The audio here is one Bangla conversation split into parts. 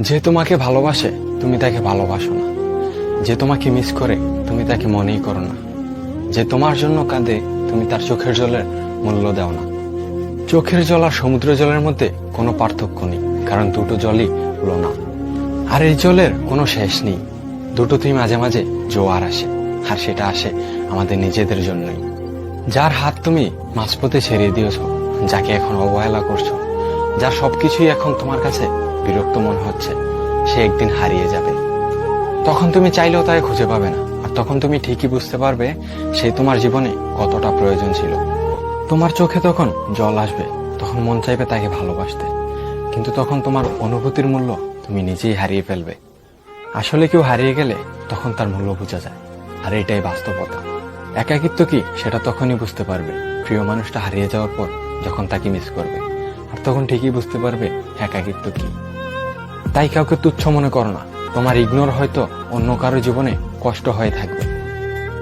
যে তোমাকে ভালোবাসে তুমি তাকে ভালোবাসো না, যে তোমাকে মিস করে তুমি তাকে মনেই করো না, যে তোমার জন্য কাঁদে তুমি তার চোখের জলের মূল্য দাও না। চোখের জল আর সমুদ্র জলের মধ্যে কোনো পার্থক্য নেই, কারণ দুটো জলই হলো না। আর এই জলের কোনো শেষ নেই, দুটোতেই মাঝে মাঝে জোয়ার আসে, আর সেটা আসে আমাদের নিজেদের জন্যই। যার হাত তুমি মাঝপথে ছেড়ে দিয়েছ, যাকে এখন অবহেলা করছো, যার সবকিছুই এখন তোমার কাছে বিরক্ত মনে হচ্ছে, সে একদিন হারিয়ে যাবে। তখন তুমি চাইলেও তাকে খুঁজে পাবে না, আর তখন তুমি ঠিকই বুঝতে পারবে সে তোমার জীবনে কতটা প্রয়োজন ছিল। তোমার চোখে তখন জল আসবে, তখন মন চাইবে তাকে ভালোবাসতে, কিন্তু তখন তোমার অনুভূতির মূল্য তুমি নিজেই হারিয়ে ফেলবে। আসলে কেউ হারিয়ে গেলে তখন তার মূল্য বোঝা যায়, আর এটাই বাস্তবতা। একাকিত্ব কি সেটা তখনই বুঝতে পারবে প্রিয় মানুষটা হারিয়ে যাওয়ার পর, যখন তাকে মিস করবে, আর তখন ঠিকই বুঝতে পারবে একাকিত্ব কি। তাই কাউকে তুচ্ছ মনে করো না, তোমার ইগনোর হয়তো অন্য কারো জীবনে কষ্ট হয়ে থাকবে।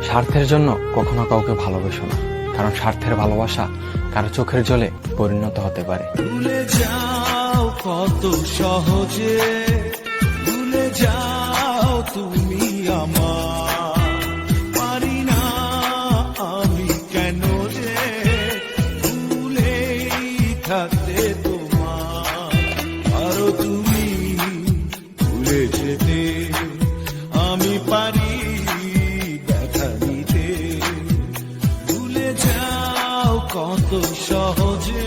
স্বার্থের জন্য কখনো কাউকে ভালোবেসো না, কারণ স্বার্থের ভালোবাসা কারো চোখের জলে পরিণত হতে পারে। ভুলে যাও কত সহজে, ভুলে যাও তুমি আমার, পারি না আমি কেন যে ভুলেই থাকতে তোমার। আরো তুমি ভুলে যেতে, আমি পারি ব্যথা নিতে। ভুলে যাও কত সহজে।